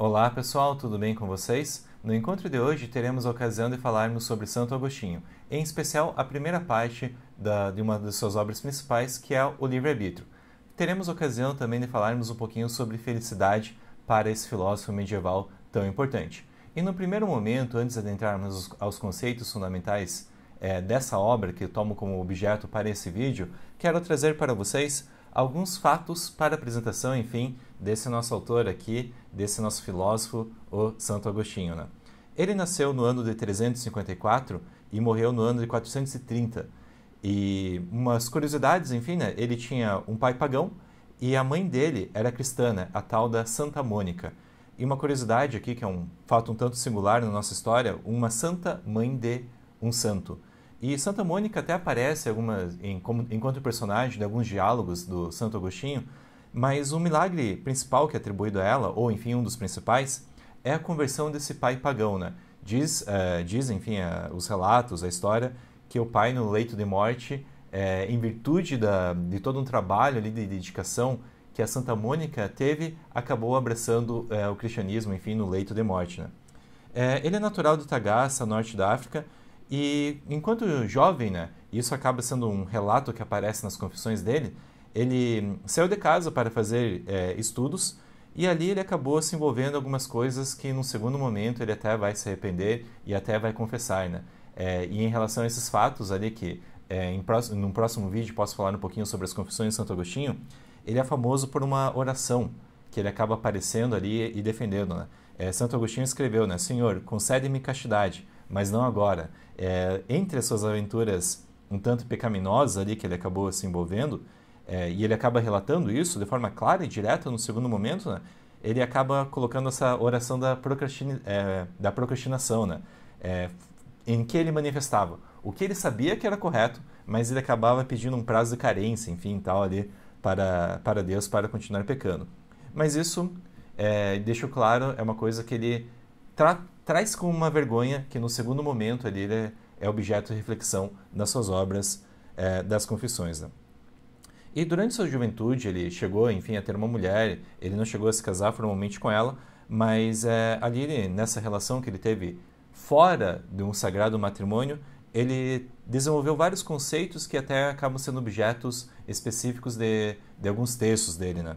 Olá pessoal, tudo bem com vocês? No encontro de hoje teremos a ocasião de falarmos sobre Santo Agostinho, em especial a primeira parte de uma de suas obras principais, que é o livre-arbítrio. Teremos a ocasião também de falarmos um pouquinho sobre felicidade para esse filósofo medieval tão importante. E no primeiro momento, antes de adentrarmos aos conceitos fundamentais dessa obra que eu tomo como objeto para esse vídeo, quero trazer para vocês alguns fatos para a apresentação, enfim, desse nosso autor aqui, desse nosso filósofo, o Santo Agostinho, né? Ele nasceu no ano de 354 e morreu no ano de 430. E umas curiosidades, enfim, né? Ele tinha um pai pagão e a mãe dele era cristã, né? A tal da Santa Mônica. E uma curiosidade aqui, que é um fato um tanto singular na nossa história, uma santa mãe de um santo. E Santa Mônica até aparece enquanto personagem de alguns diálogos do Santo Agostinho, mas o milagre principal que é atribuído a ela, ou enfim um dos principais, é a conversão desse pai pagão, né? Diz enfim, os relatos, a história, que o pai no leito de morte, em virtude de todo um trabalho ali de dedicação que a Santa Mônica teve, acabou abraçando o cristianismo, enfim, no leito de morte, né? Ele é natural de Tagaça, norte da África, e enquanto jovem, né, isso acaba sendo um relato que aparece nas confissões dele, ele saiu de casa para fazer estudos e ali ele acabou se envolvendo em algumas coisas que num segundo momento ele até vai se arrepender e até vai confessar, né? E em relação a esses fatos ali que num próximo vídeo posso falar um pouquinho sobre as confissões de Santo Agostinho, ele é famoso por uma oração que ele acaba aparecendo ali e defendendo, né? Santo Agostinho escreveu, né? Senhor, concede-me castidade, mas não agora. Entre as suas aventuras um tanto pecaminosas ali que ele acabou se envolvendo, e ele acaba relatando isso de forma clara e direta no segundo momento, né? Ele acaba colocando essa oração da procrastinação, né? Em que ele manifestava o que ele sabia que era correto, mas ele acabava pedindo um prazo de carência, enfim, tal ali, para Deus, para continuar pecando. Mas isso, deixo claro, é uma coisa que ele traz com uma vergonha que no segundo momento ele é objeto de reflexão nas suas obras das confissões, né? E durante sua juventude ele chegou, enfim, a ter uma mulher, ele não chegou a se casar formalmente com ela, mas ali nessa relação que ele teve fora de um sagrado matrimônio, ele desenvolveu vários conceitos que até acabam sendo objetos específicos de alguns textos dele, né?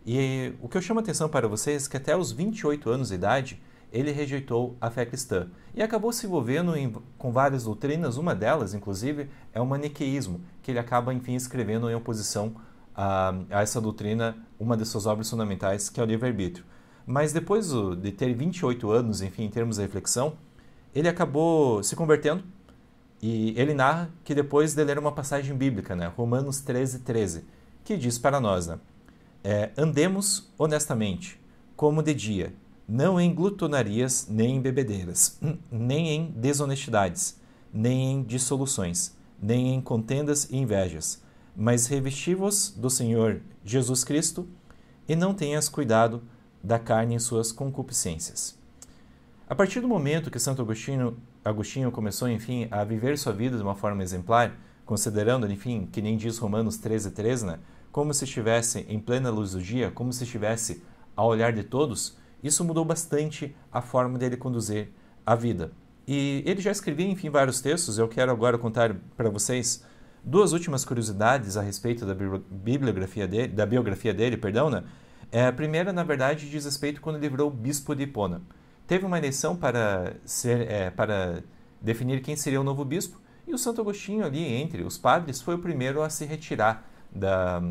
E o que eu chamo a atenção para vocês é que até os 28 anos de idade, ele rejeitou a fé cristã e acabou se envolvendo com várias doutrinas. Uma delas, inclusive, é o maniqueísmo, que ele acaba, enfim, escrevendo em oposição a essa doutrina, uma de suas obras fundamentais, que é o livre-arbítrio. Mas depois de ter 28 anos, enfim, em termos de reflexão, ele acabou se convertendo e ele narra que depois de ler uma passagem bíblica, né, Romanos 13:13, que diz para nós, né, andemos honestamente, como de dia, não em glutonarias, nem em bebedeiras, nem em desonestidades, nem em dissoluções, nem em contendas e invejas, mas revesti-vos do Senhor Jesus Cristo e não tenhas cuidado da carne em suas concupiscências. A partir do momento que Santo Agostinho começou, enfim, a viver sua vida de uma forma exemplar, considerando, enfim, que nem diz Romanos 13:13, né, como se estivesse em plena luz do dia, como se estivesse ao olhar de todos, isso mudou bastante a forma dele conduzir a vida. E ele já escrevia, enfim, vários textos. Eu quero agora contar para vocês duas últimas curiosidades a respeito da biografia dele, né? A primeira, na verdade, diz respeito quando ele virou bispo de Hipona. Teve uma eleição para definir quem seria o novo bispo, e o Santo Agostinho ali, entre os padres, foi o primeiro a se retirar da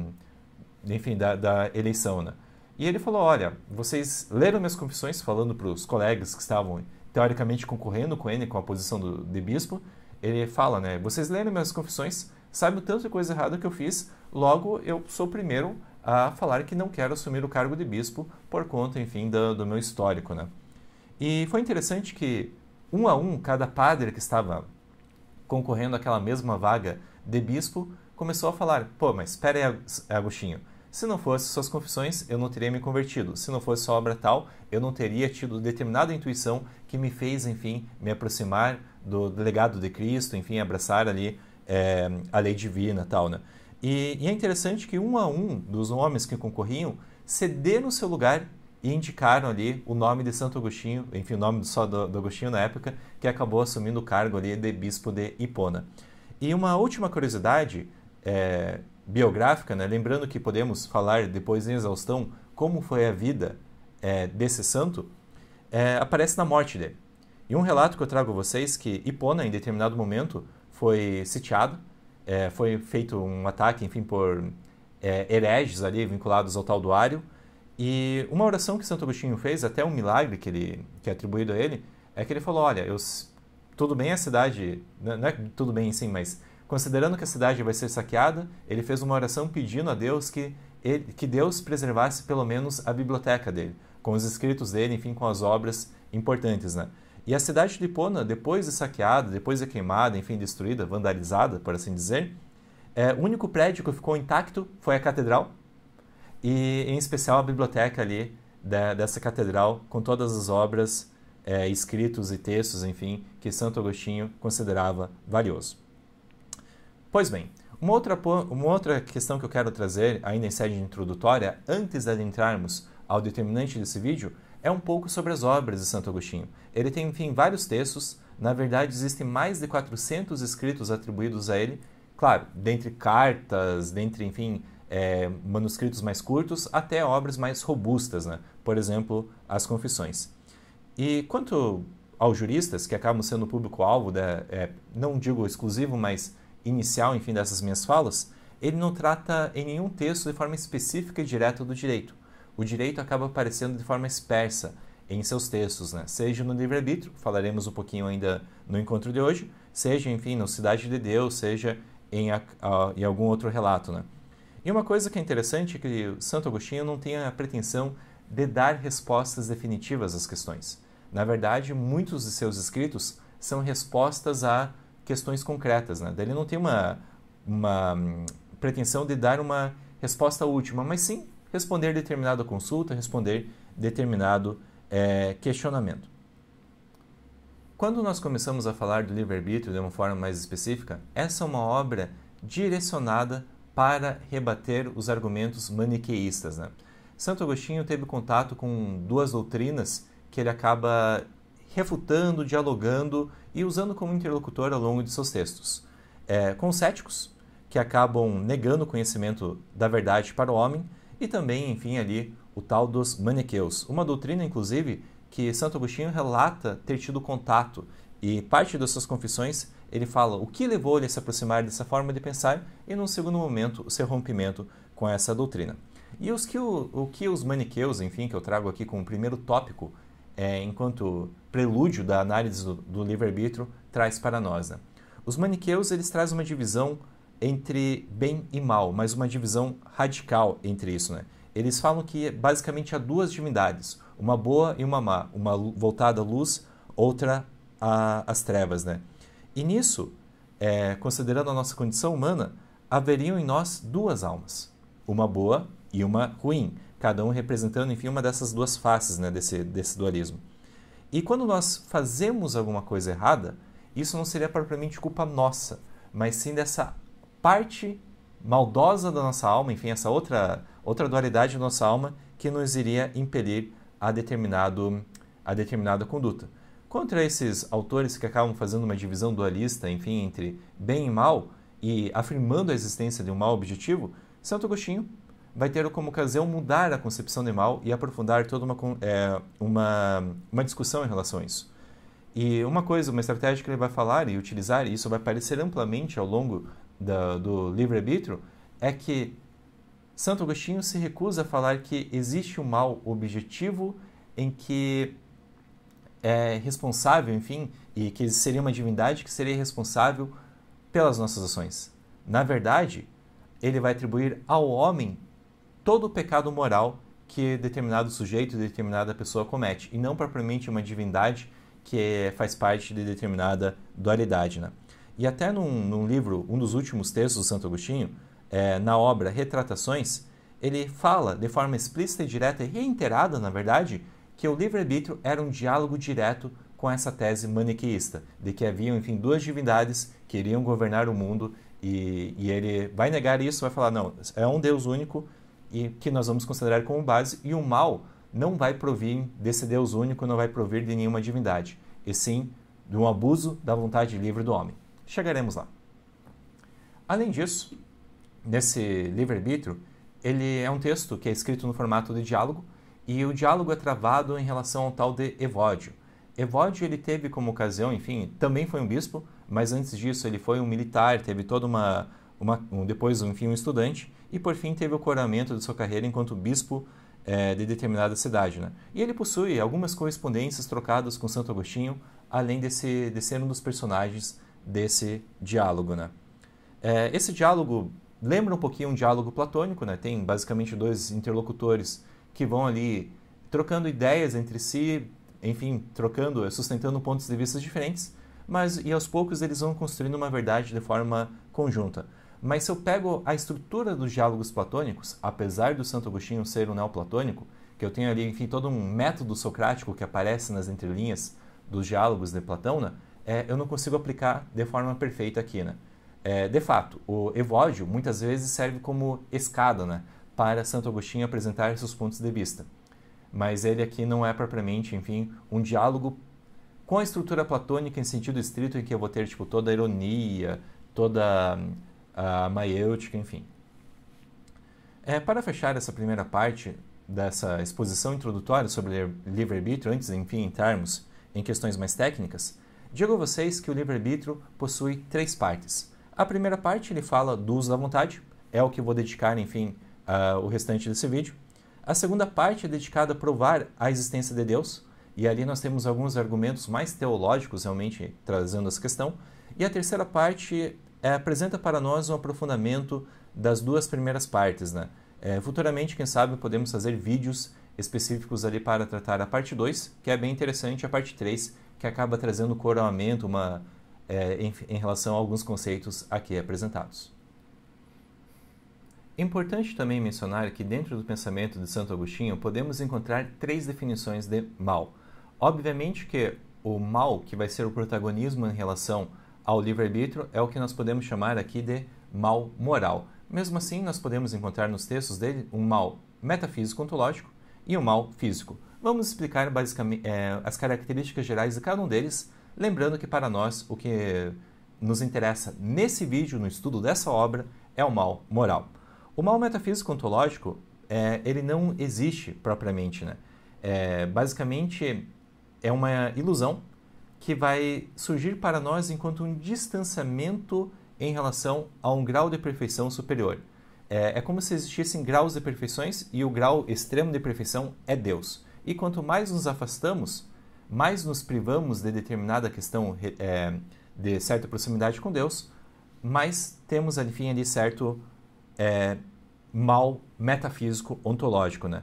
eleição, né? E ele falou, olha, vocês leram minhas confissões, falando para os colegas que estavam, teoricamente, concorrendo com ele, com a posição de bispo. Ele fala, né, vocês leram minhas confissões, sabem o tanto de coisa errada que eu fiz, logo eu sou o primeiro a falar que não quero assumir o cargo de bispo por conta, enfim, do meu histórico, né? E foi interessante que, um a um, cada padre que estava concorrendo àquela mesma vaga de bispo começou a falar, pô, mas espera aí, Agostinho, se não fosse suas confissões, eu não teria me convertido. Se não fosse sua obra tal, eu não teria tido determinada intuição que me fez, enfim, me aproximar do legado de Cristo, enfim, abraçar ali a lei divina, tal, né? E é interessante que um a um dos homens que concorriam cederam seu lugar e indicaram ali o nome de Santo Agostinho, enfim, o nome só do Agostinho na época, que acabou assumindo o cargo ali de bispo de Hipona. E uma última curiosidade biográfica, né? Lembrando que podemos falar depois em exaustão como foi a vida desse santo, aparece na morte dele. E um relato que eu trago a vocês que Hipona, em determinado momento, foi sitiada, foi feito um ataque, enfim, por hereges ali vinculados ao Taldoário, e uma oração que Santo Agostinho fez, até um milagre que é atribuído a ele, é que ele falou, olha, tudo bem a cidade, não é tudo bem sim, mas considerando que a cidade vai ser saqueada, ele fez uma oração pedindo a Deus que Deus preservasse pelo menos a biblioteca dele, com os escritos dele, enfim, com as obras importantes, né? E a cidade de Hipona, depois de saqueada, depois de queimada, enfim, destruída, vandalizada, por assim dizer, o único prédio que ficou intacto foi a catedral, e em especial a biblioteca ali dessa catedral, com todas as obras, escritos e textos, enfim, que Santo Agostinho considerava valioso. Pois bem, uma outra questão que eu quero trazer, ainda em sede introdutória, antes de adentrarmos ao determinante desse vídeo, é um pouco sobre as obras de Santo Agostinho. Ele tem, enfim, vários textos, na verdade existem mais de 400 escritos atribuídos a ele, claro, dentre cartas, dentre, enfim, manuscritos mais curtos, até obras mais robustas, né? Por exemplo, as Confissões. E quanto aos juristas, que acabam sendo o público-alvo, não digo exclusivo, mas inicial, enfim, dessas minhas falas, ele não trata em nenhum texto de forma específica e direta do direito. O direito acaba aparecendo de forma dispersa em seus textos, né? Seja no livre-arbítrio, falaremos um pouquinho ainda no encontro de hoje, seja, enfim, no Cidade de Deus, seja em algum outro relato, né? E uma coisa que é interessante é que Santo Agostinho não tem a pretensão de dar respostas definitivas às questões. Na verdade, muitos de seus escritos são respostas a questões concretas, né? Ele não tem uma pretensão de dar uma resposta última, mas sim responder determinada consulta, responder determinado questionamento. Quando nós começamos a falar do livre-arbítrio de uma forma mais específica, essa é uma obra direcionada para rebater os argumentos maniqueístas, né? Santo Agostinho teve contato com duas doutrinas que ele acaba refutando, dialogando e usando como interlocutor ao longo de seus textos. Com os céticos, que acabam negando o conhecimento da verdade para o homem, e também, enfim, ali o tal dos maniqueus, uma doutrina, inclusive, que Santo Agostinho relata ter tido contato, e parte das suas confissões ele fala o que levou ele a se aproximar dessa forma de pensar e, num segundo momento, o seu rompimento com essa doutrina. E o que os maniqueus, enfim, que eu trago aqui como primeiro tópico, enquanto prelúdio da análise do livre-arbítrio, traz para nós, né? Os maniqueus, eles trazem uma divisão entre bem e mal, mas uma divisão radical entre isso, né? Eles falam que basicamente há duas divindades, uma boa e uma má, uma voltada à luz, outra às trevas, né? E nisso, considerando a nossa condição humana, haveriam em nós duas almas, uma boa e uma ruim, cada um representando, enfim, uma dessas duas faces, né, desse dualismo. E quando nós fazemos alguma coisa errada, isso não seria propriamente culpa nossa, mas sim dessa parte maldosa da nossa alma, enfim, essa outra dualidade da nossa alma que nos iria impelir a determinada conduta. Contra esses autores que acabam fazendo uma divisão dualista, enfim, entre bem e mal, e afirmando a existência de um mal objetivo, Santo Agostinho vai ter como ocasião mudar a concepção de mal e aprofundar toda uma discussão em relação a isso. E uma estratégia que ele vai falar e utilizar, e isso vai aparecer amplamente ao longo do livre-arbítrio, é que Santo Agostinho se recusa a falar que existe um mal objetivo em que é responsável, enfim, e que seria uma divindade que seria responsável pelas nossas ações. Na verdade, ele vai atribuir ao homem todo o pecado moral que determinado sujeito, determinada pessoa comete, e não propriamente uma divindade que faz parte de determinada dualidade, né? E até num livro, um dos últimos textos do Santo Agostinho, na obra Retratações, ele fala de forma explícita e direta e reiterada, na verdade, que o livre-arbítrio era um diálogo direto com essa tese maniqueísta, de que haviam, enfim, duas divindades que iriam governar o mundo, e ele vai negar isso, vai falar, não, é um Deus único e que nós vamos considerar como base, e o mal não vai provir desse Deus único, não vai provir de nenhuma divindade, e sim de um abuso da vontade livre do homem. Chegaremos lá. Além disso, nesse livre-arbítrio, ele é um texto que é escrito no formato de diálogo, e o diálogo é travado em relação ao tal de Evódio. Evódio, ele teve como ocasião, enfim, também foi um bispo, mas antes disso ele foi um militar, teve toda depois, enfim, um estudante, e por fim teve o coroamento de sua carreira enquanto bispo de determinada cidade, né? E ele possui algumas correspondências trocadas com Santo Agostinho, além de ser um dos personagens desse diálogo, né? Esse diálogo lembra um pouquinho um diálogo platônico, né? Tem basicamente dois interlocutores que vão ali trocando ideias entre si, enfim, sustentando pontos de vista diferentes, e aos poucos eles vão construindo uma verdade de forma conjunta. Mas se eu pego a estrutura dos diálogos platônicos, apesar do Santo Agostinho ser um neoplatônico, que eu tenho ali, enfim, todo um método socrático que aparece nas entrelinhas dos diálogos de Platão, né? Eu não consigo aplicar de forma perfeita aqui, né? De fato, o Evódio muitas vezes serve como escada, né, para Santo Agostinho apresentar seus pontos de vista. Mas ele aqui não é propriamente, enfim, um diálogo com a estrutura platônica em sentido estrito, em que eu vou ter tipo, toda a ironia, toda a maiêutica, enfim. Para fechar essa primeira parte dessa exposição introdutória sobre livre-arbítrio, antes, enfim, entrarmos em questões mais técnicas, digo a vocês que o livre-arbítrio possui 3 partes. A primeira parte ele fala do uso da vontade, é o que eu vou dedicar, enfim, o restante desse vídeo. A segunda parte é dedicada a provar a existência de Deus, e ali nós temos alguns argumentos mais teológicos, realmente, trazendo essa questão. E a terceira parte apresenta para nós um aprofundamento das 2 primeiras partes, né? Futuramente, quem sabe, podemos fazer vídeos específicos ali para tratar a parte 2, que é bem interessante, a parte 3, que acaba trazendo coroamento, em relação a alguns conceitos aqui apresentados. É importante também mencionar que dentro do pensamento de Santo Agostinho podemos encontrar 3 definições de mal. Obviamente que o mal que vai ser o protagonismo em relação ao livre-arbítrio é o que nós podemos chamar aqui de mal moral. Mesmo assim, nós podemos encontrar nos textos dele um mal metafísico-ontológico e um mal físico. Vamos explicar basicamente as características gerais de cada um deles, lembrando que para nós o que nos interessa nesse vídeo, no estudo dessa obra, é o mal moral. O mal metafísico-ontológico, ele não existe propriamente, né? Basicamente, é uma ilusão que vai surgir para nós enquanto um distanciamento em relação a um grau de perfeição superior. É como se existissem graus de perfeições e o grau extremo de perfeição é Deus. E quanto mais nos afastamos, mais nos privamos de determinada questão de certa proximidade com Deus, mais temos, enfim, ali certo mal metafísico ontológico, né?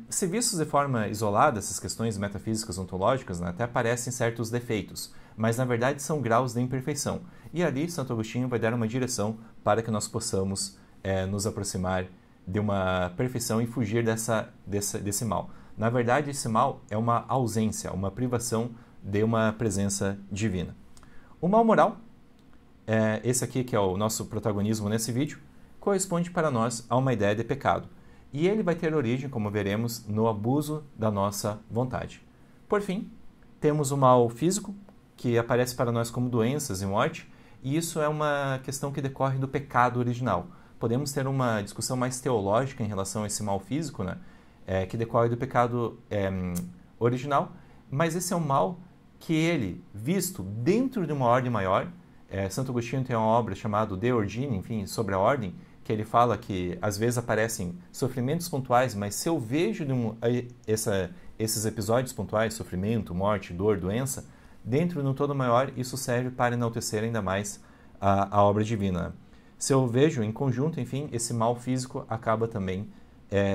Se vistos de forma isolada, essas questões metafísicas ontológicas, né, até parecem certos defeitos, mas na verdade são graus de imperfeição. E ali Santo Agostinho vai dar uma direção para que nós possamos nos aproximar de uma perfeição e fugir desse mal. Na verdade, esse mal é uma ausência, uma privação de uma presença divina. O mal moral, esse aqui que é o nosso protagonismo nesse vídeo, corresponde para nós a uma ideia de pecado. E ele vai ter origem, como veremos, no abuso da nossa vontade. Por fim, temos o mal físico, que aparece para nós como doenças e morte, e isso é uma questão que decorre do pecado original. Podemos ter uma discussão mais teológica em relação a esse mal físico, né? Que decorre do pecado original, mas esse é um mal que ele, visto dentro de uma ordem maior, Santo Agostinho tem uma obra chamada De Ordine, enfim, sobre a ordem, que ele fala que às vezes aparecem sofrimentos pontuais, mas se eu vejo esses episódios pontuais, sofrimento, morte, dor, doença, dentro de um todo maior, isso serve para enaltecer ainda mais a obra divina. Se eu vejo em conjunto, enfim, esse mal físico acaba também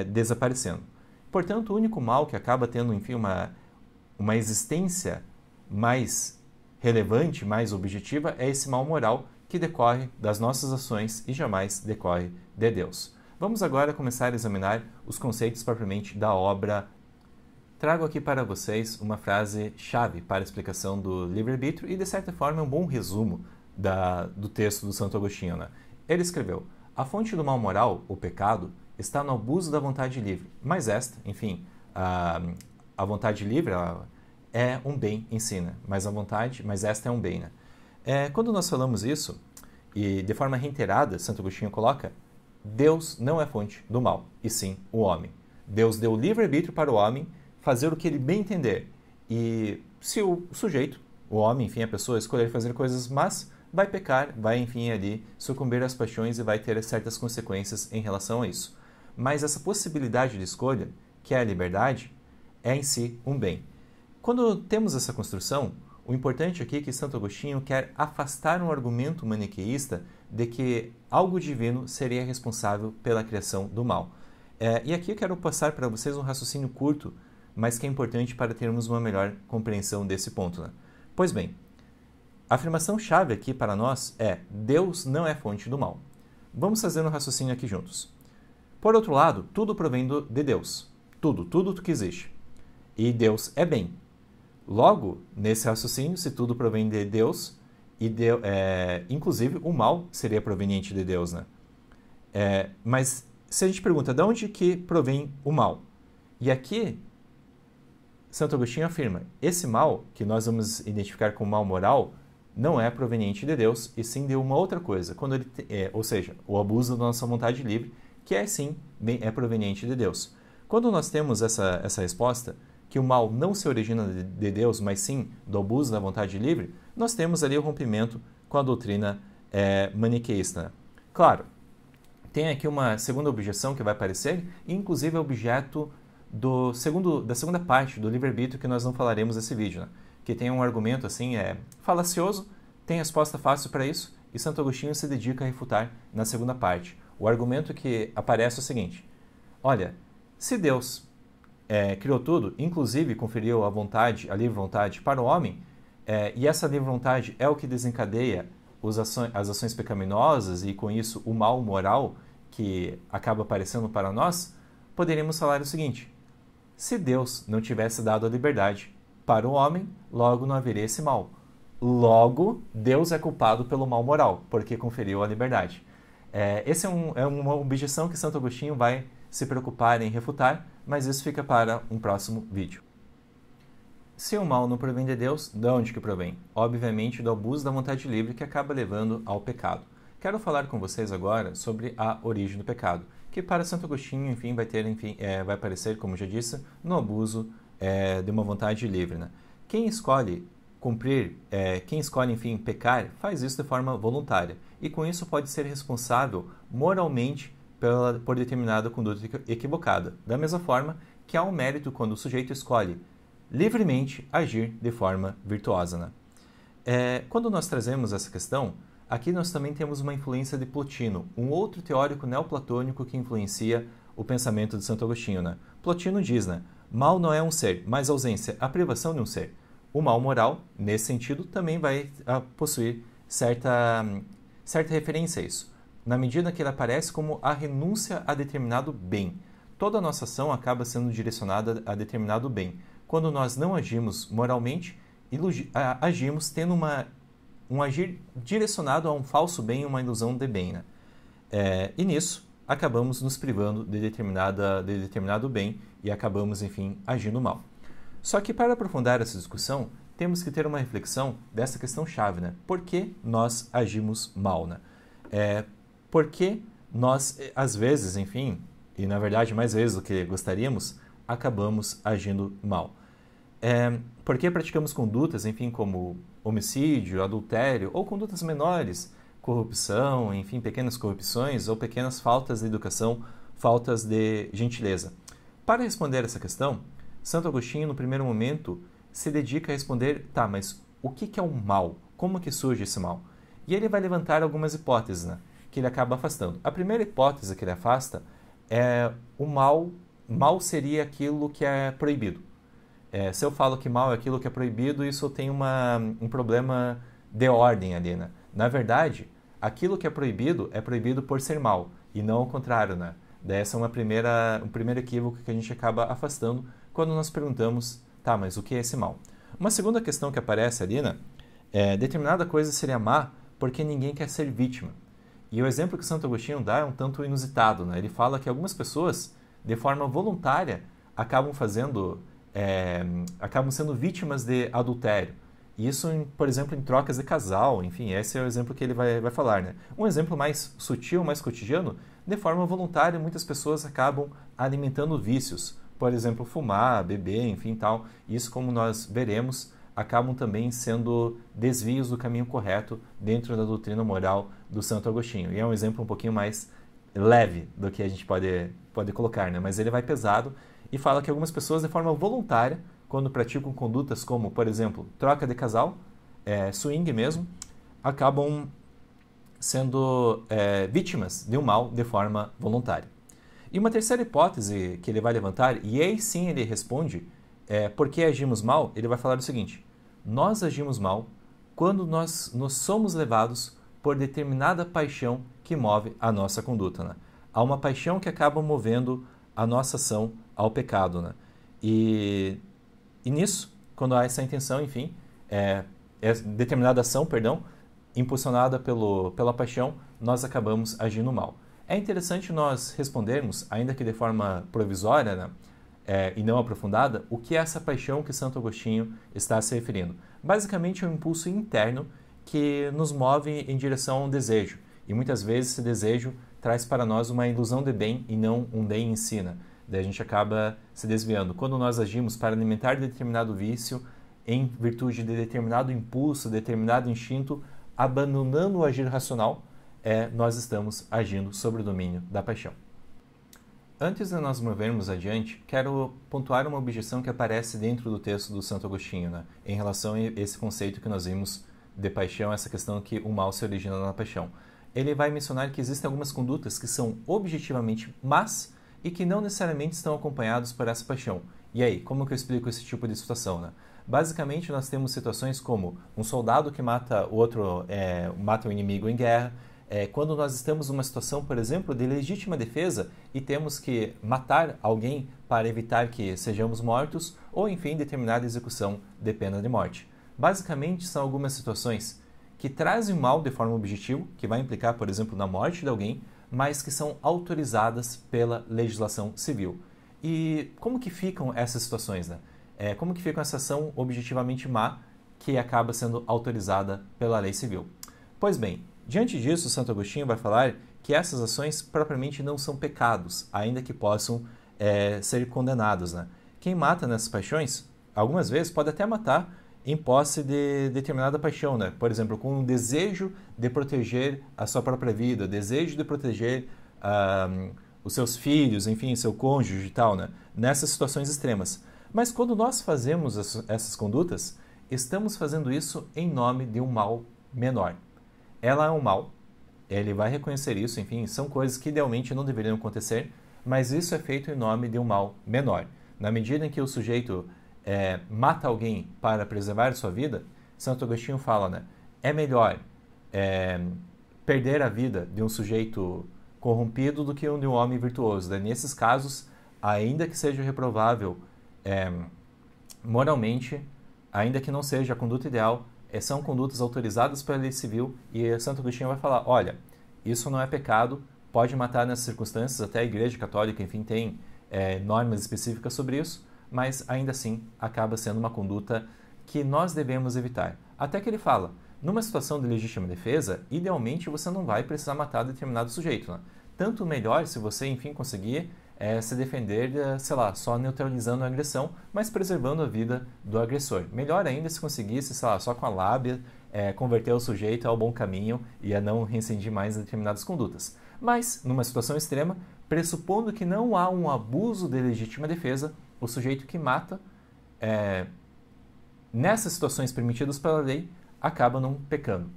desaparecendo. Portanto, o único mal que acaba tendo, enfim, uma existência mais relevante, mais objetiva, é esse mal moral que decorre das nossas ações e jamais decorre de Deus. Vamos agora começar a examinar os conceitos propriamente da obra. Trago aqui para vocês uma frase-chave para a explicação do livre-arbítrio e, de certa forma, é um bom resumo do texto do Santo Agostinho, né? Ele escreveu: a fonte do mal moral, o pecado, está no abuso da vontade livre, mas esta, enfim, a vontade livre é um bem em si, né? Mas esta é um bem, né? Quando nós falamos isso, e de forma reiterada, Santo Agostinho coloca, Deus não é fonte do mal, e sim o homem. Deus deu livre-arbítrio para o homem fazer o que ele bem entender. E se o sujeito, o homem, enfim, a pessoa, escolher fazer coisas más, vai pecar, vai, enfim, ali sucumbir às paixões e vai ter certas consequências em relação a isso. Mas essa possibilidade de escolha, que é a liberdade, é em si um bem. Quando temos essa construção, o importante aqui é que Santo Agostinho quer afastar um argumento maniqueísta de que algo divino seria responsável pela criação do mal. E aqui eu quero passar para vocês um raciocínio curto, mas que é importante para termos uma melhor compreensão desse ponto, né? Pois bem, a afirmação-chave aqui para nós é Deus não é fonte do mal. Vamos fazer um raciocínio aqui juntos. Por outro lado, tudo provém de Deus. Tudo que existe. E Deus é bem. Logo, nesse raciocínio, se tudo provém de Deus, inclusive o mal seria proveniente de Deus, né? Mas se a gente pergunta de onde que provém o mal? E aqui, Santo Agostinho afirma, esse mal, que nós vamos identificar como mal moral, não é proveniente de Deus, e sim de uma outra coisa, ou seja, o abuso da nossa vontade livre, que sim é proveniente de Deus. Quando nós temos essa resposta, que o mal não se origina de Deus, mas sim do abuso da vontade livre, nós temos ali o rompimento com a doutrina maniqueísta. Claro, tem aqui uma segunda objeção que vai aparecer, e inclusive é objeto da segunda parte do livre-arbítrio que nós não falaremos nesse vídeo, né? Que tem um argumento assim, falacioso, tem resposta fácil para isso, e Santo Agostinho se dedica a refutar na segunda parte. O argumento que aparece é o seguinte, olha, se Deus criou tudo, inclusive conferiu a livre vontade para o homem, e essa livre vontade é o que desencadeia as ações pecaminosas e com isso o mal moral que acaba aparecendo para nós, poderíamos falar o seguinte, se Deus não tivesse dado a liberdade para o homem, logo não haveria esse mal. Logo, Deus é culpado pelo mal moral, porque conferiu a liberdade. Essa é uma objeção que Santo Agostinho vai se preocupar em refutar, mas isso fica para um próximo vídeo. Se o mal não provém de Deus, de onde que provém? Obviamente do abuso da vontade livre que acaba levando ao pecado. Quero falar com vocês agora sobre a origem do pecado, que para Santo Agostinho, enfim, vai aparecer, como já disse, no abuso de uma vontade livre, né? Quem escolhe enfim, pecar, faz isso de forma voluntária, e com isso pode ser responsável moralmente por determinada conduta equivocada, da mesma forma que há um mérito quando o sujeito escolhe livremente agir de forma virtuosa, né? Quando nós trazemos essa questão, aqui nós também temos uma influência de Plotino, um outro teórico neoplatônico que influencia o pensamento de Santo Agostinho, né? Plotino diz, né? Mal não é um ser, mas ausência, a privação de um ser. O mal moral, nesse sentido, também vai possuir certa referência a isso, na medida que ele aparece como a renúncia a determinado bem. Toda a nossa ação acaba sendo direcionada a determinado bem. Quando nós não agimos moralmente, agimos tendo um agir direcionado a um falso bem, uma ilusão de bem, né? E nisso, acabamos nos privando de determinado bem e acabamos, enfim, agindo mal. Só que para aprofundar essa discussão, temos que ter uma reflexão dessa questão-chave, né? Por que nós agimos mal, né? Por que nós, às vezes, enfim, e na verdade mais vezes do que gostaríamos, acabamos agindo mal? Por que praticamos condutas, enfim, como homicídio, adultério, ou condutas menores, corrupção, enfim, pequenas corrupções ou pequenas faltas de educação, faltas de gentileza? Para responder essa questão, Santo Agostinho, no primeiro momento, se dedica a responder, tá, mas o que é o mal? Como que surge esse mal? E ele vai levantar algumas hipóteses, né, que ele acaba afastando. A primeira hipótese que ele afasta é o mal seria aquilo que é proibido. Se eu falo que mal é aquilo que é proibido, isso tem um problema de ordem ali, né? Na verdade, aquilo que é proibido por ser mal, e não ao contrário, né? Essa é um primeiro equívoco que a gente acaba afastando quando nós perguntamos, tá, mas o que é esse mal? Uma segunda questão que aparece ali, né? Determinada coisa seria má porque ninguém quer ser vítima. E o exemplo que Santo Agostinho dá é um tanto inusitado, né? Ele fala que algumas pessoas, de forma voluntária, acabam sendo vítimas de adultério. Isso, por exemplo, em trocas de casal, enfim, esse é o exemplo que ele vai falar, né? Um exemplo mais sutil, mais cotidiano, de forma voluntária, muitas pessoas acabam alimentando vícios. Por exemplo, fumar, beber, enfim, tal. Isso, como nós veremos, acabam também sendo desvios do caminho correto dentro da doutrina moral do Santo Agostinho. E é um exemplo um pouquinho mais leve do que a gente pode colocar, né? Mas ele vai pesado e fala que algumas pessoas, de forma voluntária, quando praticam condutas como, por exemplo, troca de casal, swing mesmo, acabam sendo vítimas de um mal de forma voluntária. E uma terceira hipótese que ele vai levantar, e aí sim ele responde por que agimos mal, ele vai falar o seguinte: nós agimos mal quando nós nos somos levados por determinada paixão que move a nossa conduta. Né? Há uma paixão que acaba movendo a nossa ação ao pecado. Né? E nisso, quando há essa intenção, enfim, determinada ação, impulsionada pela paixão, nós acabamos agindo mal. É interessante nós respondermos, ainda que de forma provisória, né, e não aprofundada, o que é essa paixão que Santo Agostinho está se referindo. Basicamente é um impulso interno que nos move em direção a um desejo. E muitas vezes esse desejo traz para nós uma ilusão de bem e não um bem em si. Né? Daí a gente acaba se desviando. Quando nós agimos para alimentar determinado vício, em virtude de determinado impulso, determinado instinto, abandonando o agir racional, nós estamos agindo sobre o domínio da paixão. Antes de nós movermos adiante, quero pontuar uma objeção que aparece dentro do texto do Santo Agostinho, né, em relação a esse conceito que nós vimos de paixão, essa questão que o mal se origina na paixão. Ele vai mencionar que existem algumas condutas que são objetivamente más e que não necessariamente estão acompanhados por essa paixão. E aí, como que eu explico esse tipo de situação? Né? Basicamente, nós temos situações como um soldado que mata o inimigo em guerra, quando nós estamos numa situação, por exemplo, de legítima defesa e temos que matar alguém para evitar que sejamos mortos, ou, enfim, determinada execução de pena de morte. Basicamente, são algumas situações que trazem mal de forma objetiva, que vai implicar, por exemplo, na morte de alguém, mas que são autorizadas pela legislação civil. E como que ficam essas situações, né? Como que fica essa ação objetivamente má que acaba sendo autorizada pela lei civil? Pois bem, diante disso, Santo Agostinho vai falar que essas ações propriamente não são pecados, ainda que possam ser condenados. Né? Quem mata nessas paixões, algumas vezes pode até matar em posse de determinada paixão, né? Por exemplo, com um desejo de proteger a sua própria vida, desejo de proteger os seus filhos, enfim, seu cônjuge e tal, né? Nessas situações extremas. Mas quando nós fazemos essas condutas, estamos fazendo isso em nome de um mal menor. Ela é um mal, ele vai reconhecer isso, enfim, são coisas que idealmente não deveriam acontecer, mas isso é feito em nome de um mal menor. Na medida em que o sujeito mata alguém para preservar sua vida, Santo Agostinho fala, né? É melhor perder a vida de um sujeito corrompido do que de um homem virtuoso. Né? Nesses casos, ainda que seja reprovável moralmente, ainda que não seja a conduta ideal, são condutas autorizadas pela lei civil e Santo Agostinho vai falar, olha, isso não é pecado, pode matar nessas circunstâncias, até a Igreja Católica, enfim, tem normas específicas sobre isso, mas ainda assim acaba sendo uma conduta que nós devemos evitar. Até que ele fala, numa situação de legítima defesa, idealmente você não vai precisar matar determinado sujeito. Né? Tanto melhor se você, enfim, conseguir se defender, sei lá, só neutralizando a agressão, mas preservando a vida do agressor. Melhor ainda se conseguisse, sei lá, só com a lábia, converter o sujeito ao bom caminho e a não reincidir mais determinadas condutas. Mas, numa situação extrema, pressupondo que não há um abuso de legítima defesa, o sujeito que mata, nessas situações permitidas pela lei, acaba não pecando.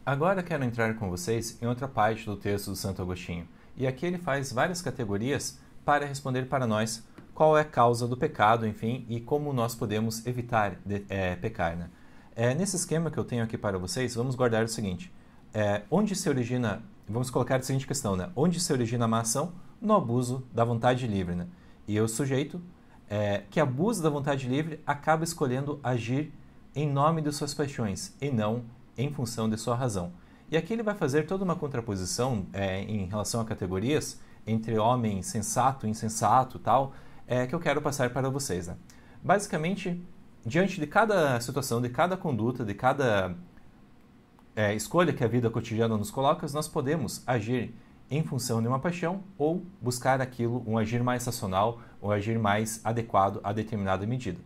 Agora quero entrar com vocês em outra parte do texto do Santo Agostinho. E aqui ele faz várias categorias para responder para nós qual é a causa do pecado, enfim, e como nós podemos evitar pecar. Né? Nesse esquema que eu tenho aqui para vocês, vamos guardar o seguinte. Onde se origina, vamos colocar a seguinte questão, né? Onde se origina a má ação? No abuso da vontade livre. Né? E o sujeito que abusa da vontade livre acaba escolhendo agir em nome de suas paixões e não em função de sua razão. E aqui ele vai fazer toda uma contraposição em relação a categorias entre homem sensato e insensato tal, que eu quero passar para vocês. Né? Basicamente, diante de cada situação, de cada conduta, de cada escolha que a vida cotidiana nos coloca, nós podemos agir em função de uma paixão ou buscar aquilo, um agir mais racional ou agir mais adequado a determinada medida.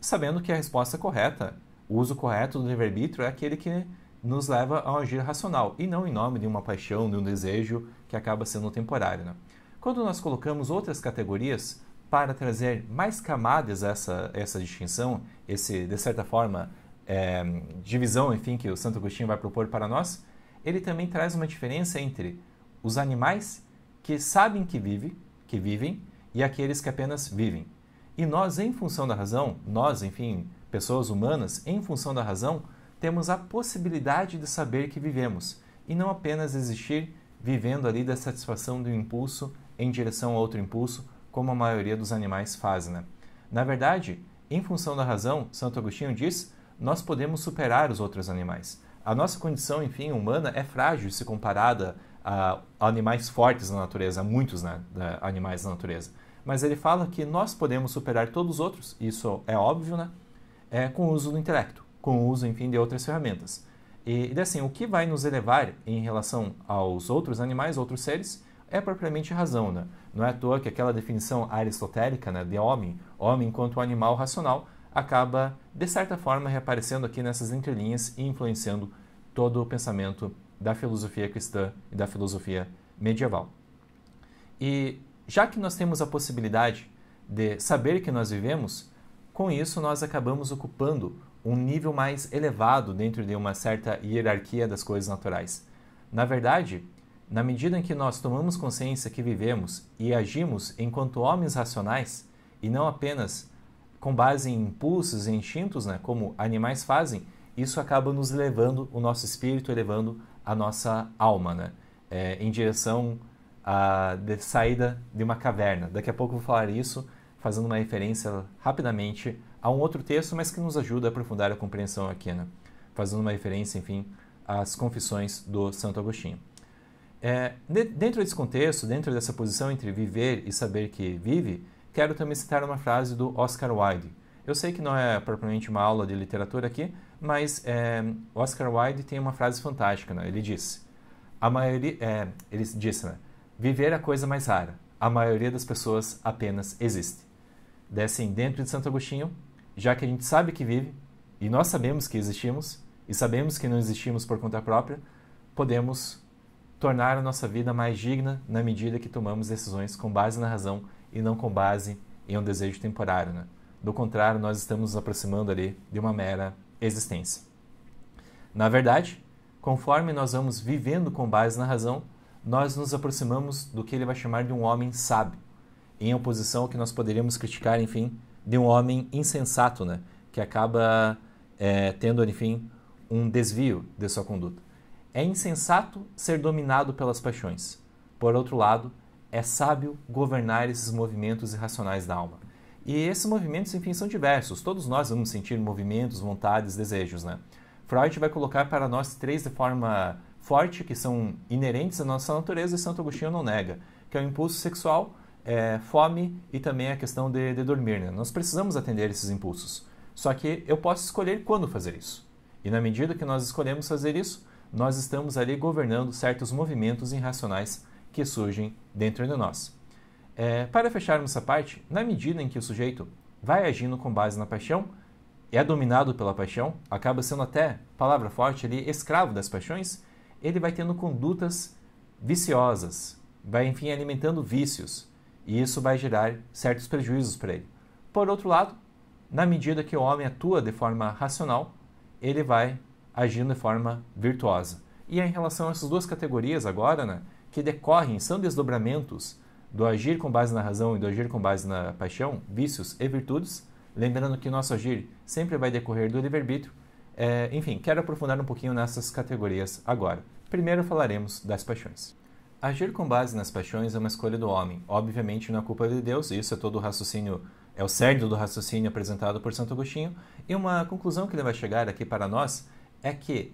Sabendo que a resposta correta, o uso correto do livre-arbítrio é aquele que nos leva a um agir racional e não em nome de uma paixão, de um desejo que acaba sendo temporário. Né? Quando nós colocamos outras categorias para trazer mais camadas a essa distinção, de certa forma, divisão, enfim, que o Santo Agostinho vai propor para nós, ele também traz uma diferença entre os animais que sabem que vivem e aqueles que apenas vivem. E nós, em função da razão, enfim, pessoas humanas, em função da razão, temos a possibilidade de saber que vivemos e não apenas existir vivendo ali da satisfação de um impulso em direção a outro impulso, como a maioria dos animais faz. Né? Na verdade, em função da razão, Santo Agostinho diz, nós podemos superar os outros animais. A nossa condição, enfim, humana é frágil se comparada a animais fortes na natureza, a muitos animais da natureza. Mas ele fala que nós podemos superar todos os outros, isso é óbvio, né? Com o uso do intelecto, com o uso, enfim, de outras ferramentas. E assim, o que vai nos elevar em relação aos outros animais, outros seres, é propriamente a razão. Né? Não é à toa que aquela definição aristotélica, né, de homem enquanto animal racional, acaba, de certa forma, reaparecendo aqui nessas entrelinhas e influenciando todo o pensamento da filosofia cristã e da filosofia medieval. E já que nós temos a possibilidade de saber que nós vivemos, com isso nós acabamos ocupando um nível mais elevado dentro de uma certa hierarquia das coisas naturais. Na verdade, na medida em que nós tomamos consciência que vivemos e agimos enquanto homens racionais, e não apenas com base em impulsos e instintos, né, como animais fazem, isso acaba nos elevando o nosso espírito, elevando a nossa alma, né, em direção de saída de uma caverna. Daqui a pouco eu vou falar isso, fazendo uma referência rapidamente a um outro texto, mas que nos ajuda a aprofundar a compreensão aqui, né? Fazendo uma referência, enfim, às Confissões do Santo Agostinho. Dentro desse contexto, dentro dessa posição entre viver e saber que vive, quero também citar uma frase do Oscar Wilde. Eu sei que não é propriamente uma aula de literatura aqui, mas Oscar Wilde tem uma frase fantástica, né? Ele disse, né? Viver é a coisa mais rara. A maioria das pessoas apenas existe. Assim, dentro de Santo Agostinho, já que a gente sabe que vive, e nós sabemos que existimos, e sabemos que não existimos por conta própria, podemos tornar a nossa vida mais digna na medida que tomamos decisões com base na razão e não com base em um desejo temporário. Né? Do contrário, nós estamos nos aproximando ali de uma mera existência. Na verdade, conforme nós vamos vivendo com base na razão, nós nos aproximamos do que ele vai chamar de um homem sábio, em oposição ao que nós poderíamos criticar, enfim, de um homem insensato, né? Que acaba tendo, enfim, um desvio de sua conduta. É insensato ser dominado pelas paixões. Por outro lado, é sábio governar esses movimentos irracionais da alma. E esses movimentos, enfim, são diversos. Todos nós vamos sentir movimentos, vontades, desejos, né? Freud vai colocar para nós 3 de forma forte, que são inerentes à nossa natureza, e Santo Agostinho não nega, que é o impulso sexual, fome e também a questão de dormir. Né? Nós precisamos atender esses impulsos. Só que eu posso escolher quando fazer isso. E na medida que nós escolhemos fazer isso, nós estamos ali governando certos movimentos irracionais que surgem dentro de nós. Para fecharmos essa parte, na medida em que o sujeito vai agindo com base na paixão, é dominado pela paixão, acaba sendo até, palavra forte ali, escravo das paixões, ele vai tendo condutas viciosas, vai, enfim, alimentando vícios, e isso vai gerar certos prejuízos para ele. Por outro lado, na medida que o homem atua de forma racional, ele vai agindo de forma virtuosa. E é em relação a essas duas categorias agora, né, que decorrem, são desdobramentos do agir com base na razão e do agir com base na paixão, vícios e virtudes, lembrando que nosso agir sempre vai decorrer do livre-arbítrio. Enfim, quero aprofundar um pouquinho nessas categorias agora. Primeiro falaremos das paixões. Agir com base nas paixões é uma escolha do homem. Obviamente não é culpa de Deus, isso é todo o raciocínio, é o cerne do raciocínio apresentado por Santo Agostinho. E uma conclusão que ele vai chegar aqui para nós é que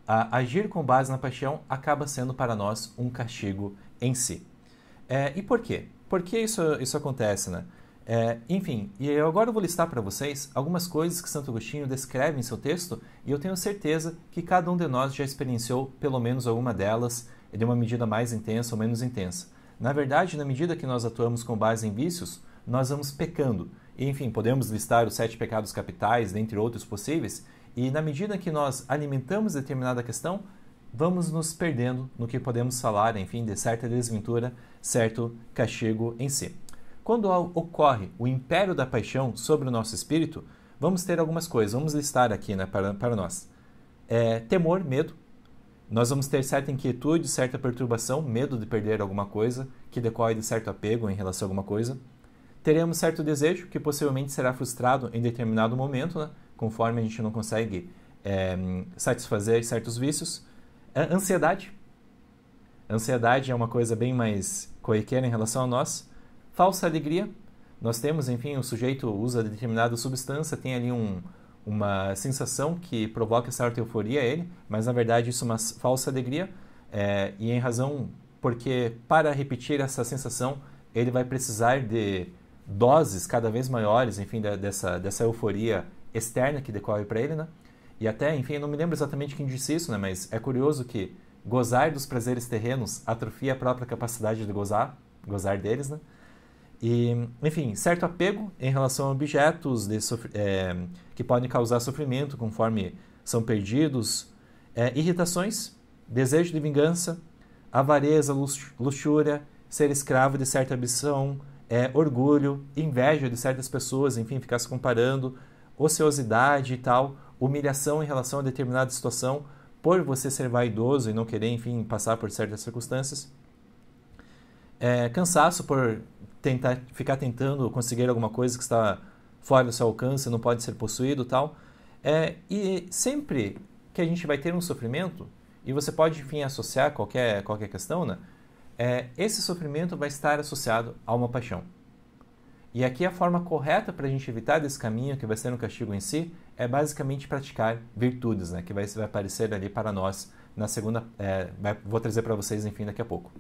agir com base na paixão acaba sendo para nós um castigo em si. E por quê? por que isso acontece, né? Enfim, e agora eu vou listar para vocês algumas coisas que Santo Agostinho descreve em seu texto e eu tenho certeza que cada um de nós já experienciou pelo menos alguma delas de uma medida mais intensa ou menos intensa. Na verdade, na medida que nós atuamos com base em vícios, nós vamos pecando. E, enfim, podemos listar os 7 pecados capitais, dentre outros possíveis, e na medida que nós alimentamos determinada questão, vamos nos perdendo no que podemos falar, enfim, de certa desventura, certo castigo em si. Quando ocorre o império da paixão sobre o nosso espírito, vamos ter algumas coisas, vamos listar aqui, né, para nós. Temor, medo. Nós vamos ter certa inquietude, certa perturbação, medo de perder alguma coisa, que decorre de certo apego em relação a alguma coisa. Teremos certo desejo, que possivelmente será frustrado em determinado momento, né, conforme a gente não consegue satisfazer certos vícios. Ansiedade. Ansiedade é uma coisa bem mais corriqueira em relação a nós. Falsa alegria. Nós temos, enfim, o sujeito usa determinada substância, tem ali uma sensação que provoca certa euforia a ele, mas na verdade isso é uma falsa alegria, e em razão porque para repetir essa sensação ele vai precisar de doses cada vez maiores, enfim, dessa euforia externa que decorre para ele, né? E até, enfim, eu não me lembro exatamente quem disse isso, né? Mas é curioso que gozar dos prazeres terrenos atrofia a própria capacidade de gozar deles, né? E, enfim, certo apego em relação a objetos que podem causar sofrimento conforme são perdidos, irritações, desejo de vingança, avareza, luxúria, ser escravo de certa ambição, orgulho, inveja de certas pessoas, enfim, ficar se comparando, ociosidade e tal, humilhação em relação a determinada situação por você ser vaidoso e não querer, enfim, passar por certas circunstâncias, cansaço por ficar tentando conseguir alguma coisa que está fora do seu alcance, não pode ser possuído e tal. E sempre que a gente vai ter um sofrimento, e você pode, enfim, associar qualquer questão, né? Esse sofrimento vai estar associado a uma paixão. E aqui a forma correta para a gente evitar desse caminho, que vai ser um castigo em si, é basicamente praticar virtudes, né? Que vai aparecer ali para nós na segunda... vou trazer para vocês, enfim, daqui a pouco.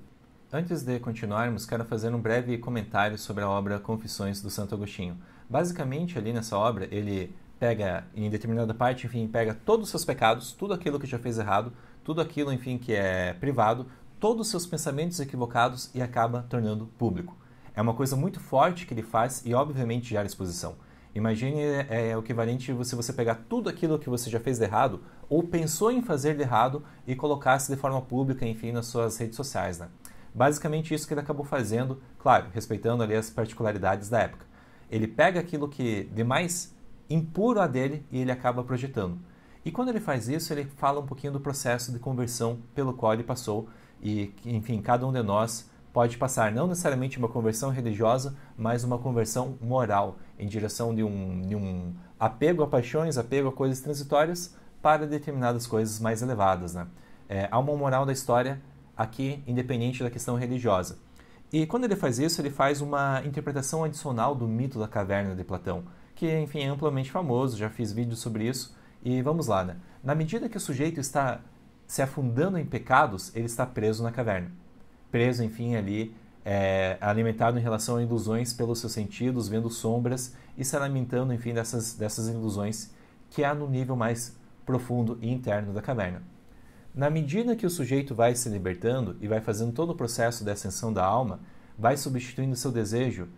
Antes de continuarmos, quero fazer um breve comentário sobre a obra Confissões do Santo Agostinho. Basicamente, ali nessa obra, ele pega, em determinada parte, enfim, pega todos os seus pecados, tudo aquilo que já fez errado, tudo aquilo, enfim, que é privado, todos os seus pensamentos equivocados e acaba tornando público. É uma coisa muito forte que ele faz e, obviamente, gera exposição. Imagine o equivalente se você pegar tudo aquilo que você já fez de errado ou pensou em fazer de errado e colocasse de forma pública, enfim, nas suas redes sociais, né? Basicamente isso que ele acabou fazendo, claro, respeitando ali as particularidades da época. Ele pega aquilo que de mais impuro a dele e ele acaba projetando. E quando ele faz isso, ele fala um pouquinho do processo de conversão pelo qual ele passou e, enfim, cada um de nós pode passar não necessariamente uma conversão religiosa, mas uma conversão moral, em direção de um apego a paixões, apego a coisas transitórias para determinadas coisas mais elevadas, né? Há uma moral da história aqui, independente da questão religiosa. E quando ele faz isso, ele faz uma interpretação adicional do mito da caverna de Platão, que, enfim, é amplamente famoso, já fiz vídeos sobre isso, e vamos lá, né? Na medida que o sujeito está se afundando em pecados, ele está preso na caverna. Preso, enfim, ali, alimentado em relação a ilusões pelos seus sentidos, vendo sombras e se alimentando, enfim, dessas ilusões que há no nível mais profundo e interno da caverna. Na medida que o sujeito vai se libertando e vai fazendo todo o processo de ascensão da alma, vai substituindo seu desejo,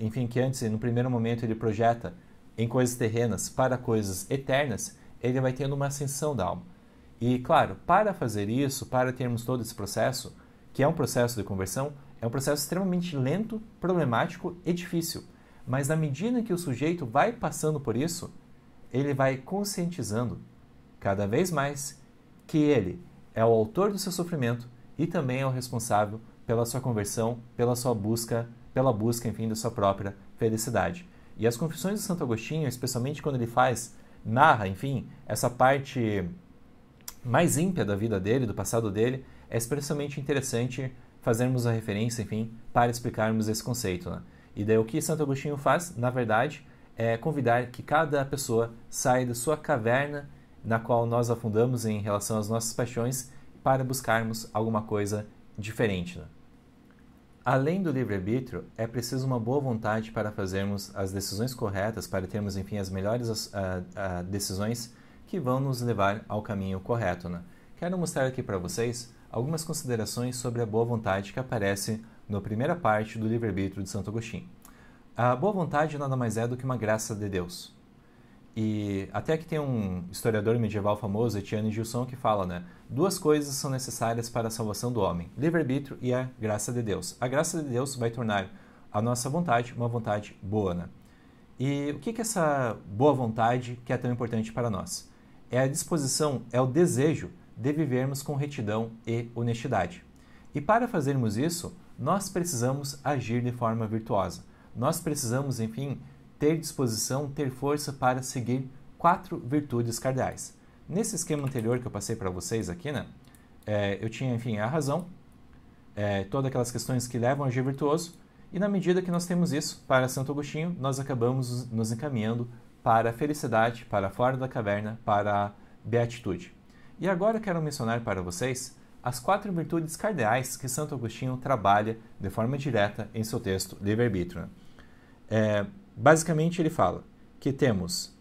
enfim, que antes, no primeiro momento, ele projeta em coisas terrenas para coisas eternas, ele vai tendo uma ascensão da alma. E, claro, para fazer isso, para termos todo esse processo, que é um processo de conversão, é um processo extremamente lento, problemático e difícil. Mas na medida que o sujeito vai passando por isso, ele vai conscientizando cada vez mais que ele é o autor do seu sofrimento e também é o responsável pela sua conversão, pela busca, enfim, da sua própria felicidade. E as Confissões de Santo Agostinho, especialmente quando ele narra, enfim, essa parte mais ímpia da vida dele, do passado dele, é especialmente interessante fazermos a referência, enfim, para explicarmos esse conceito, né? E daí o que Santo Agostinho faz, na verdade, é convidar que cada pessoa saia da sua caverna na qual nós afundamos em relação às nossas paixões para buscarmos alguma coisa diferente, né? Além do livre-arbítrio, é preciso uma boa vontade para fazermos as decisões corretas, para termos, enfim, as melhores decisões que vão nos levar ao caminho correto, né? Quero mostrar aqui para vocês algumas considerações sobre a boa vontade que aparece na primeira parte do livre-arbítrio de Santo Agostinho. A boa vontade nada mais é do que uma graça de Deus. E até que tem um historiador medieval famoso, Etienne Gilson, que fala, né? Duas coisas são necessárias para a salvação do homem: livre-arbítrio e a graça de Deus. A graça de Deus vai tornar a nossa vontade uma vontade boa, né? E o que é essa boa vontade que é tão importante para nós? É a disposição, é o desejo de vivermos com retidão e honestidade. E para fazermos isso, nós precisamos agir de forma virtuosa. Nós precisamos, enfim, ter disposição, ter força para seguir 4 virtudes cardeais. Nesse esquema anterior que eu passei para vocês aqui, né, eu tinha, enfim, a razão, todas aquelas questões que levam a agir virtuoso, e na medida que nós temos isso, para Santo Agostinho, nós acabamos nos encaminhando para a felicidade, para fora da caverna, para a beatitude. E agora eu quero mencionar para vocês as 4 virtudes cardeais que Santo Agostinho trabalha de forma direta em seu texto Livre-arbítrio. Basicamente, ele fala que temos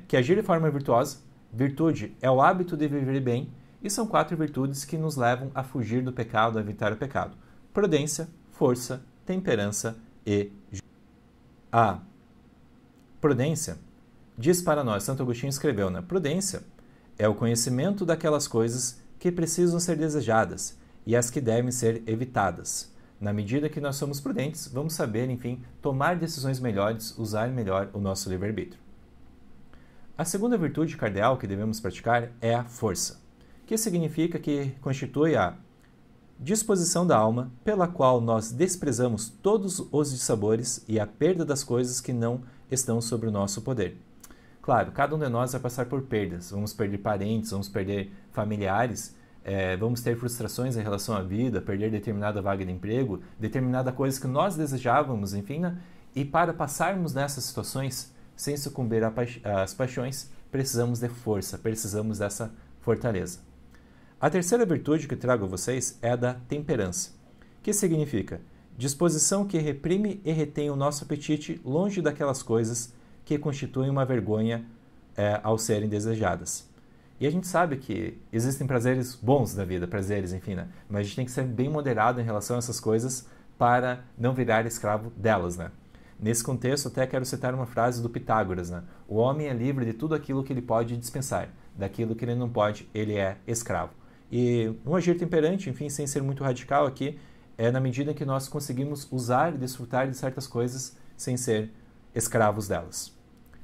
que agir de forma virtuosa. Virtude é o hábito de viver bem, e são 4 virtudes que nos levam a fugir do pecado, a evitar o pecado: prudência, força, temperança e justiça. A prudência diz para nós, Santo Agostinho escreveu, né? Prudência é o conhecimento daquelas coisas que precisam ser desejadas e as que devem ser evitadas. Na medida que nós somos prudentes, vamos saber, enfim, tomar decisões melhores, usar melhor o nosso livre-arbítrio. A segunda virtude cardeal que devemos praticar é a força, que significa que constitui a disposição da alma pela qual nós desprezamos todos os dissabores e a perda das coisas que não estão sob o nosso poder. Claro, cada um de nós vai passar por perdas, vamos perder parentes, vamos perder familiares, vamos ter frustrações em relação à vida, perder determinada vaga de emprego, determinada coisa que nós desejávamos, enfim, né? E para passarmos nessas situações sem sucumbir às paixões, precisamos de força, precisamos dessa fortaleza. A terceira virtude que trago a vocês é a da temperança, que significa disposição que reprime e retém o nosso apetite longe daquelas coisas que constituem uma vergonha ao serem desejadas. E a gente sabe que existem prazeres bons da vida, prazeres, enfim, né? Mas a gente tem que ser bem moderado em relação a essas coisas para não virar escravo delas, né? Nesse contexto, até quero citar uma frase do Pitágoras, né? O homem é livre de tudo aquilo que ele pode dispensar, daquilo que ele não pode, ele é escravo. E um agir temperante, enfim, sem ser muito radical aqui, é na medida que nós conseguimos usar e desfrutar de certas coisas sem ser escravos delas.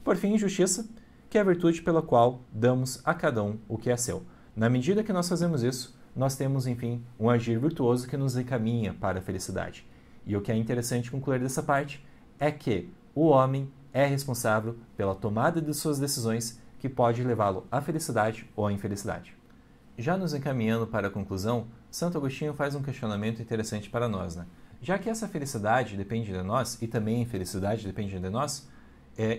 Por fim, justiça, que é a virtude pela qual damos a cada um o que é seu. Na medida que nós fazemos isso, nós temos, enfim, um agir virtuoso que nos encaminha para a felicidade. E o que é interessante concluir dessa parte é que o homem é responsável pela tomada de suas decisões que pode levá-lo à felicidade ou à infelicidade. Já nos encaminhando para a conclusão, Santo Agostinho faz um questionamento interessante para nós, né? Já que essa felicidade depende de nós e também a infelicidade depende de nós,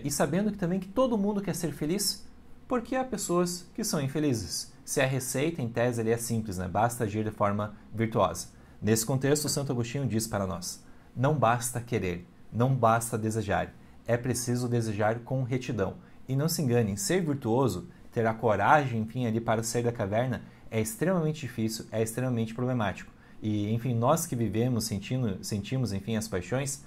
e sabendo que também que todo mundo quer ser feliz, por que há pessoas que são infelizes? Se a receita, em tese, ele é simples, né? Basta agir de forma virtuosa. Nesse contexto, Santo Agostinho diz para nós: não basta querer, não basta desejar, é preciso desejar com retidão. E não se enganem, ser virtuoso, ter a coragem, enfim, ali para sair da caverna, é extremamente difícil, é extremamente problemático. E, enfim, nós que vivemos, sentimos, enfim, as paixões,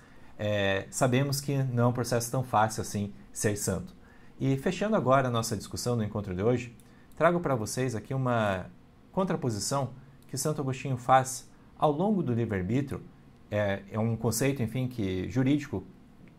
sabemos que não é um processo tão fácil assim ser santo. E fechando agora a nossa discussão no encontro de hoje, trago para vocês aqui uma contraposição que Santo Agostinho faz ao longo do livre-arbítrio. É um conceito, enfim, que jurídico,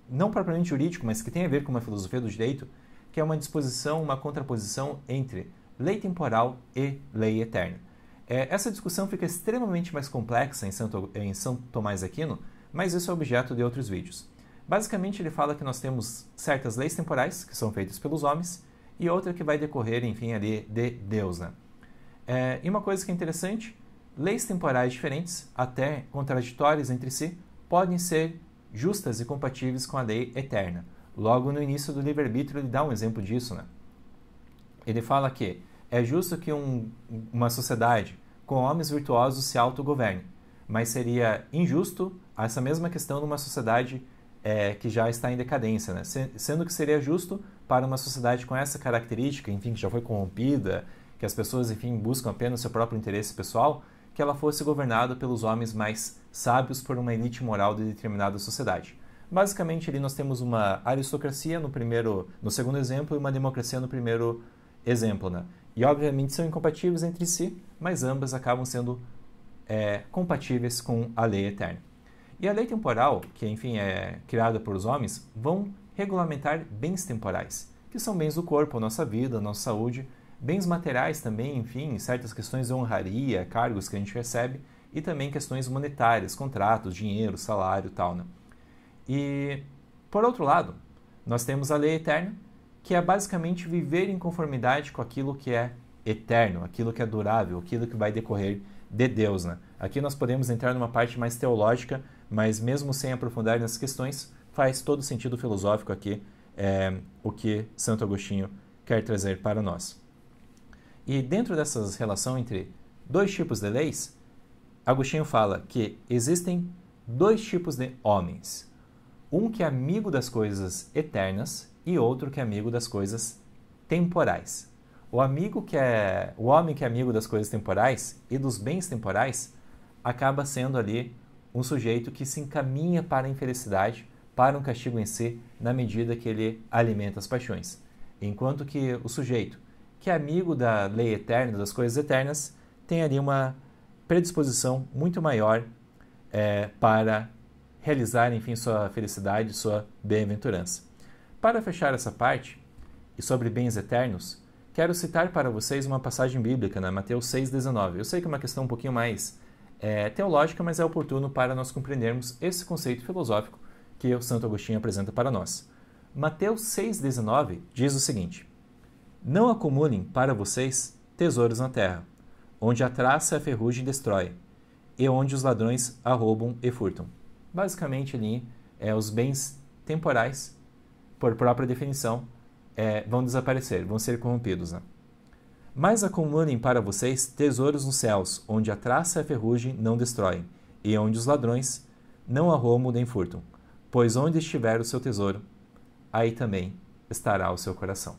não propriamente jurídico, mas que tem a ver com uma filosofia do direito, que é uma disposição, uma contraposição entre lei temporal e lei eterna. Essa discussão fica extremamente mais complexa em São Tomás de Aquino, mas isso é objeto de outros vídeos. Basicamente, ele fala que nós temos certas leis temporais, que são feitas pelos homens, e outra que vai decorrer, enfim, ali de Deus, né? E uma coisa que é interessante, leis temporais diferentes, até contraditórias entre si, podem ser justas e compatíveis com a lei eterna. Logo no início do livre-arbítrio, ele dá um exemplo disso, né? Ele fala que é justo que uma sociedade com homens virtuosos se autogoverne, mas seria injusto essa mesma questão numa sociedade que já está em decadência, né? Sendo que seria justo para uma sociedade com essa característica, enfim, que já foi corrompida, que as pessoas, enfim, buscam apenas seu próprio interesse pessoal, que ela fosse governada pelos homens mais sábios por uma elite moral de determinada sociedade. Basicamente, ali nós temos uma aristocracia no segundo exemplo e uma democracia no primeiro exemplo, né? E, obviamente, são incompatíveis entre si, mas ambas acabam sendo compatíveis com a lei eterna. E a lei temporal, que, enfim, é criada por os homens, vão regulamentar bens temporais, que são bens do corpo, a nossa vida, a nossa saúde, bens materiais também, enfim, certas questões de honraria, cargos que a gente recebe, e também questões monetárias, contratos, dinheiro, salário e tal, né? E, por outro lado, nós temos a lei eterna, que é basicamente viver em conformidade com aquilo que é eterno, aquilo que é durável, aquilo que vai decorrer de Deus, né? Aqui nós podemos entrar numa parte mais teológica, mas mesmo sem aprofundar nessas questões, faz todo sentido filosófico aqui o que Santo Agostinho quer trazer para nós. E dentro dessa relação entre dois tipos de leis, Agostinho fala que existem dois tipos de homens. Um que é amigo das coisas eternas e outro que é amigo das coisas temporais. O homem que é amigo das coisas temporais e dos bens temporais acaba sendo ali um sujeito que se encaminha para a infelicidade, para um castigo em si, na medida que ele alimenta as paixões. Enquanto que o sujeito que é amigo da lei eterna, das coisas eternas, tem ali uma predisposição muito maior para realizar, enfim, sua felicidade, sua bem-aventurança. Para fechar essa parte, e sobre bens eternos, quero citar para vocês uma passagem bíblica, na Mateus 6,19. Eu sei que é uma questão um pouquinho mais teológica, mas é oportuno para nós compreendermos esse conceito filosófico que o Santo Agostinho apresenta para nós. Mateus 6,19 diz o seguinte: não acumulem para vocês tesouros na terra, onde a traça e a ferrugem destrói, e onde os ladrões arrombam e furtam. Basicamente, ali, os bens temporais, por própria definição, vão desaparecer, vão ser corrompidos, né? Mas acumulem para vocês tesouros nos céus, onde a traça e a ferrugem não destroem, e onde os ladrões não arrombam nem furtam. Pois onde estiver o seu tesouro, aí também estará o seu coração.